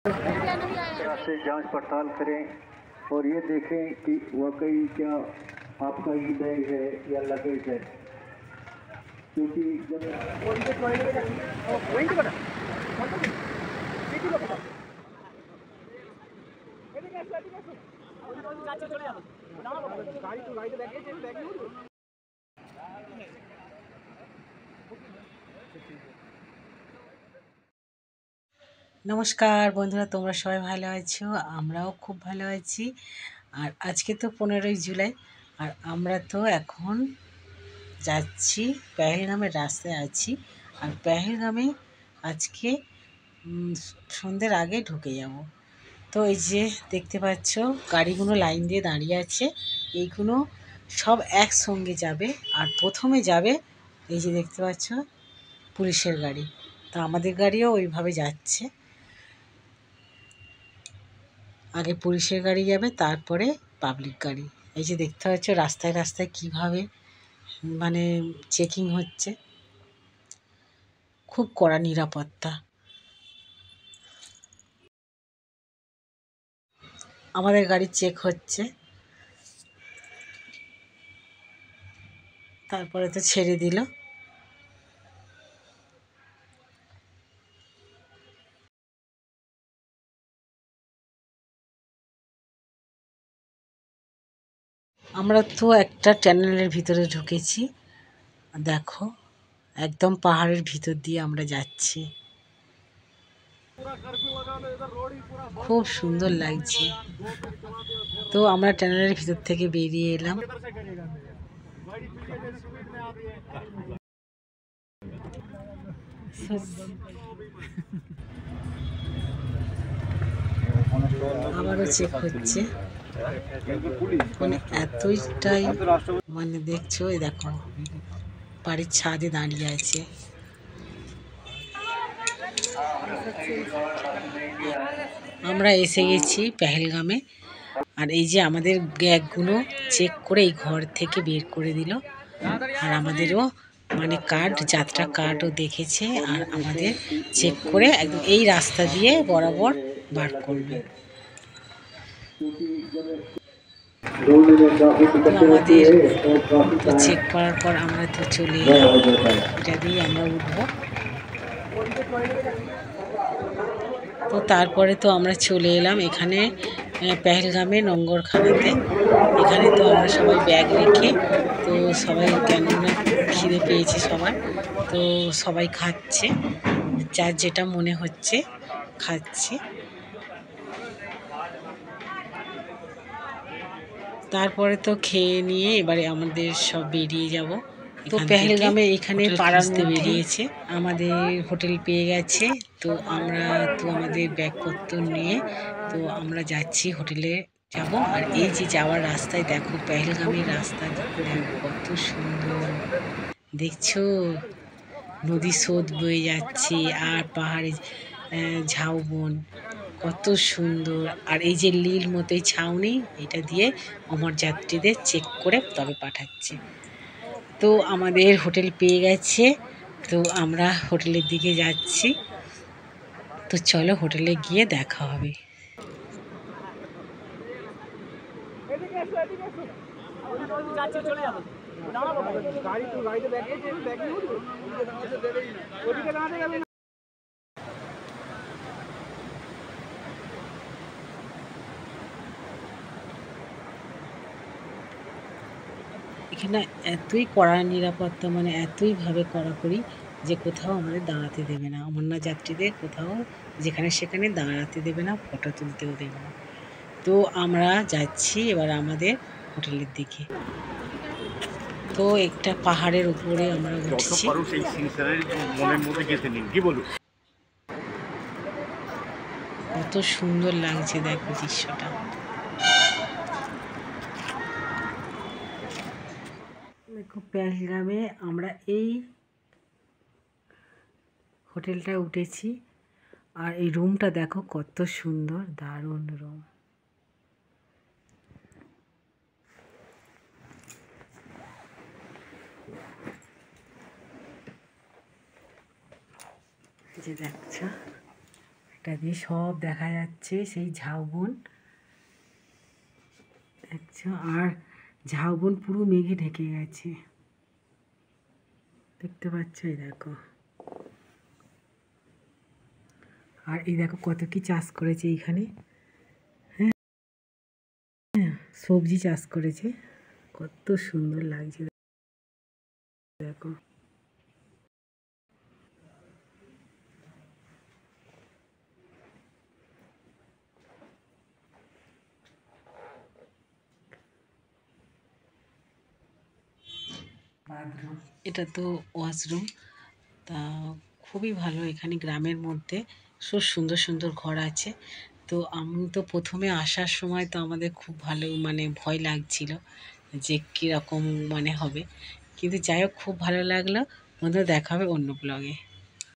तरह से जांच पड़ताल करें और ये देखें कि वाकई क्या आपका ई बैग है या लगेज है, क्योंकि जब नमस्कार बंधुरा, তোমরা সবাই ভালো আছো? আমরাও খুব ভালো আছি। আর আজকে তো 15ই জুলাই, আর আমরা তো এখন যাচ্ছি পেহেলগামের রাস্তায় আছি। আর পেহেলগামে আজকে সন্ধ্যের আগে ঢুকে যাব। তো এই যে দেখতে পাচ্ছ গাড়িগুলো লাইন দিয়ে দাঁড়িয়ে আছে, এইগুলো সব একসঙ্গে যাবে। আর প্রথমে যাবে এই যে দেখতে পাচ্ছ পুলিশের গাড়ি, তো আমাদের গাড়িও ওইভাবে যাচ্ছে। আগে পুলিশের গাড়ি যাবে, তারপরে পাবলিক গাড়ি। এই যে দেখতে পাচ্ছ রাস্তায় রাস্তায় কিভাবে মানে চেকিং হচ্ছে, খুব কড়া নিরাপত্তা। আমাদের গাড়ি চেক হচ্ছে, তারপরে তো ছেড়ে দিল। আমরা তো একটা টানেলের ভিতরে ঢুকেছি, দেখো একদম পাহাড়ের ভিতর দিয়ে আমরা যাচ্ছি, খুব সুন্দর লাগছে। তো আমরা টানেলের ভিতর থেকে বেরিয়ে এলাম। আবারও চেক হচ্ছে, মানে এতটাই মানে দেখছো, এই দেখো বাড়ির ছাদে দাঁড়িয়ে আছে। আমরা এসে গেছি পেহেলগামে। আর এই যে আমাদের ব্যাগগুলো চেক করে এই ঘর থেকে বের করে দিল। আর আমাদেরও মানে কার্ড, যাত্রা কার্ডও দেখেছে, আর আমাদের চেক করে একদম এই রাস্তা দিয়ে বরাবর বার করবে। তো আমাদের তো চেক করার পর আমরা তো চলে এলাম, এটা দিয়ে আমরা উঠবো। তো তারপরে তো আমরা চলে এলাম এখানে পেহেলগামে নোঙ্গরখানাতে। এখানে তো আমরা সবাই ব্যাগ রেখে, তো সবাই কেননা খিদে পেয়েছে সবার, তো সবাই খাচ্ছে, যার যেটা মনে হচ্ছে খাচ্ছে। তারপরে তো খেয়ে নিয়ে এবারে আমাদের সব বেরিয়ে যাব। তো পেহেলগামে এখানে পাড়াতে বেরিয়েছে, আমাদের হোটেল পেয়ে গেছে। তো আমরা তো আমাদের ব্যাগপত্র নিয়ে তো আমরা যাচ্ছি হোটেলে যাব। আর এই যে যাওয়ার রাস্তায় দেখো, পেহেলগামের রাস্তা দেখো কত সুন্দর দেখছো, নদী স্রোত বয়ে যাচ্ছে আর পাহাড়ে ঝাউবন, কত সুন্দর। আর এই যে লীল মতো ছাউনি, এটা দিয়ে অমর যাত্রীদের চেক করে তবে পাঠাচ্ছে। তো আমাদের হোটেল পেয়ে গেছে, তো আমরা হোটেলের দিকে যাচ্ছি। তো চলো হোটেলে গিয়ে দেখা হবে। এখানে এতই কড়া নিরাপত্তা, মানে এতইভাবে কড়াকড়ি যে কোথাও আমাদের দাঁড়াতে দেবে না, অমরনাথ যাত্রীদের কোথাও যেখানে সেখানে দাঁড়াতে দেবে না, ফটো তুলতেও দেবে না। তো আমরা যাচ্ছি এবার আমাদের হোটেলের দিকে। তো একটা পাহাড়ের উপরে আমরা উঠছি। কত সুন্দর লাগছে দেখো দৃশ্যটা। দেখো পেহেলগামে আমরা এই হোটেলটায় উঠেছি, আর এই রুমটা দেখো কত সুন্দর, দারুণ রুম। যে দেখছো একটা দিয়ে সব দেখা যাচ্ছে, সেই ঝাউবন। দেখছো, আর ঝাউবন পুরো মেঘে ঢেকে গেছে, দেখতে পাচ্ছ? এই দেখো, আর এই দেখো কত কি চাষ করেছে এইখানে। হ্যাঁ, সবজি চাষ করেছে, কত সুন্দর লাগছে দেখো। এটা তো ওয়াশরুম। তা খুবই ভালো, এখানে গ্রামের মধ্যে খুব সুন্দর সুন্দর ঘর আছে। তো আমি তো প্রথমে আসার সময় তো আমাদের খুব ভালো মানে ভয় লাগছিল যে কীরকম মানে হবে, কিন্তু যাই হোক খুব ভালো লাগলো। বন্ধুরা, দেখা হবে অন্য ব্লগে।